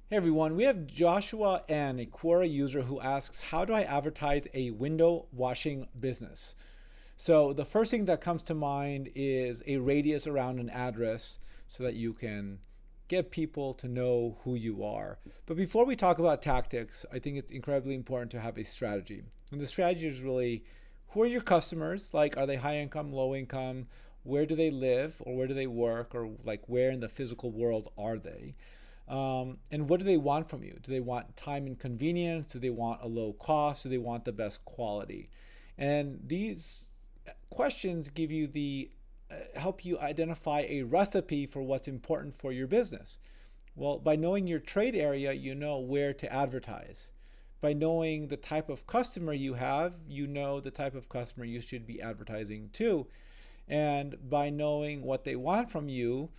Hey everyone, we have Joshua and a Quora user who asks, how do I advertise a window washing business? So the first thing that comes to mind is a radius around an address so that you can get people to know who you are. But before we talk about tactics, I think it's incredibly important to have a strategy. And the strategy is really, who are your customers? Like, are they high income, low income? Where do they live or where do they work, or like where in the physical world are they? And what do they want from you? Do they want time and convenience? Do they want a low cost? Do they want the best quality? And these questions give you the help you identify a recipe for what's important for your business. Well, by knowing your trade area, you know where to advertise. By knowing the type of customer you have, you know the type of customer you should be advertising to. And by knowing what they want from you,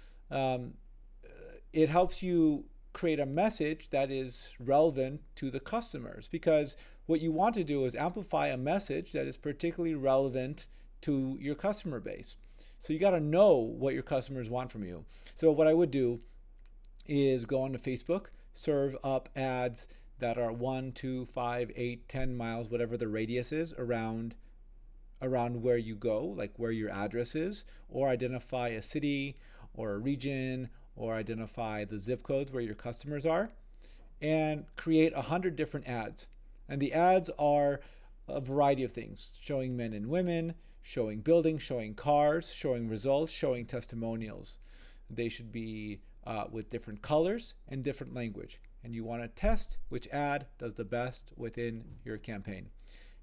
it helps you create a message that is relevant to the customers, because what you want to do is amplify a message that is particularly relevant to your customer base. So you got to know what your customers want from you. So what I would do is go onto Facebook, serve up ads that are 1, 2, 5, 8, 10 miles, whatever the radius is around where you go, like where your address is, or identify a city or a region, or identify the zip codes where your customers are, and create 100 different ads. And the ads are a variety of things, showing men and women, showing buildings, showing cars, showing results, showing testimonials. They should be with different colors and different language. And you want to test which ad does the best within your campaign.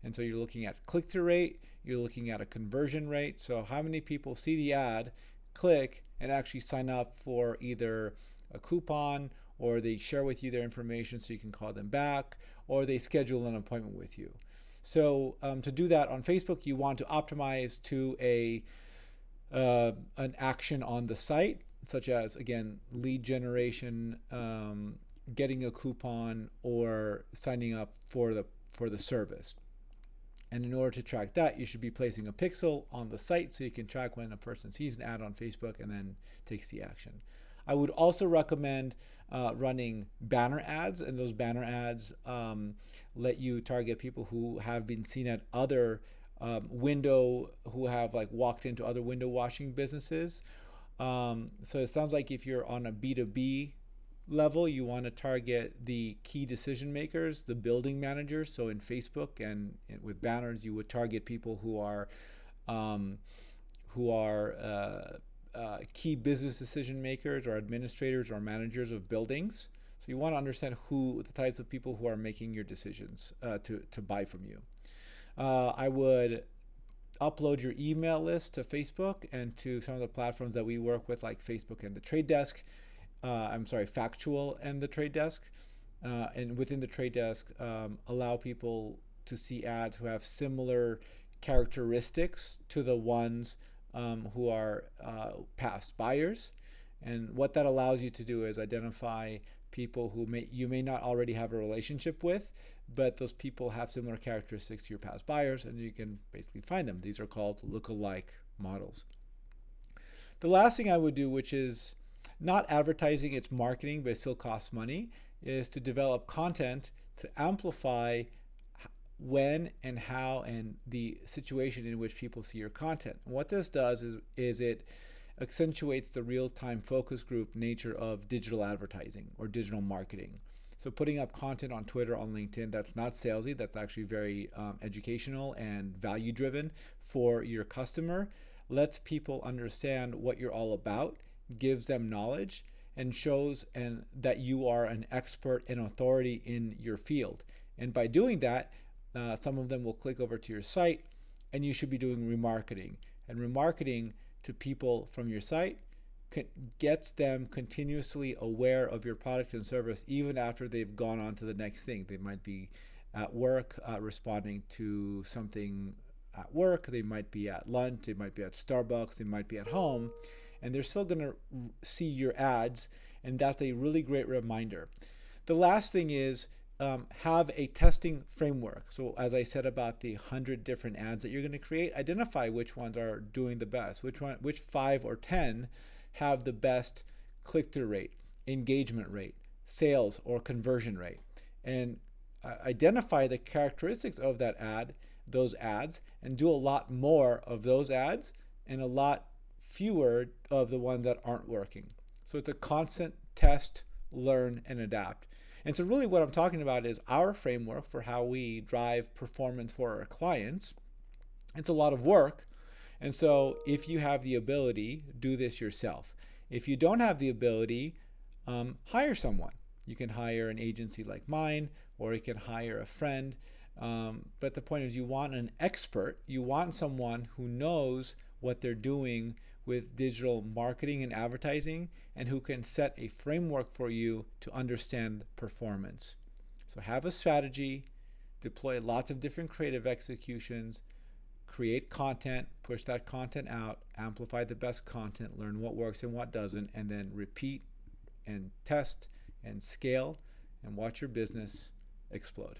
And so you're looking at click-through rate, you're looking at a conversion rate. So how many people see the ad, click, and actually sign up for either a coupon, or they share with you their information so you can call them back, or they schedule an appointment with you. So to do that on Facebook, you want to optimize to an action on the site, such as, again, lead generation, getting a coupon, or signing up for the service. And in order to track that, you should be placing a pixel on the site so you can track when a person sees an ad on Facebook and then takes the action. I would also recommend running banner ads, and those banner ads let you target people who have been seen at other who have like walked into other window washing businesses. So it sounds like if you're on a B2B level, you want to target the key decision makers, the building managers. So in Facebook and with banners, you would target people who are key business decision makers, or administrators, or managers of buildings. So you want to understand who the types of people who are making your decisions to buy from you. I would upload your email list to Facebook and to some of the platforms that we work with, like Facebook and the Trade Desk. Factual and the Trade Desk. And within the Trade Desk, allow people to see ads who have similar characteristics to the ones who are past buyers. And what that allows you to do is identify people who you may not already have a relationship with, but those people have similar characteristics to your past buyers, and you can basically find them. These are called lookalike models. The last thing I would do, which is not advertising, it's marketing, but it still costs money, is to develop content to amplify when and how and the situation in which people see your content. And what this does is it accentuates the real-time focus group nature of digital advertising or digital marketing. So putting up content on Twitter, on LinkedIn, that's not salesy, that's actually very educational and value-driven for your customer, lets people understand what you're all about, gives them knowledge, and shows that you are an expert and authority in your field. And by doing that, some of them will click over to your site, and you should be doing remarketing. And remarketing to people from your site gets them continuously aware of your product and service even after they've gone on to the next thing. They might be at work responding to something at work, they might be at lunch, they might be at Starbucks, they might be at home, and they're still going to see your ads, and that's a really great reminder. The last thing is have a testing framework. So as I said about the 100 different ads that you're going to create, identify which ones are doing the best, which 5 or 10 have the best click-through rate, engagement rate, sales or conversion rate, and identify the characteristics of that ad, those ads, and do a lot more of those ads and a lot fewer of the ones that aren't working. So it's a constant test, learn, and adapt. And so really what I'm talking about is our framework for how we drive performance for our clients. It's a lot of work. And so if you have the ability, do this yourself. If you don't have the ability, hire someone. You can hire an agency like mine, or you can hire a friend. But the point is, you want an expert. You want someone who knows what they're doing with digital marketing and advertising, and who can set a framework for you to understand performance. So have a strategy, deploy lots of different creative executions, create content, push that content out, amplify the best content, learn what works and what doesn't, and then repeat and test and scale and watch your business explode.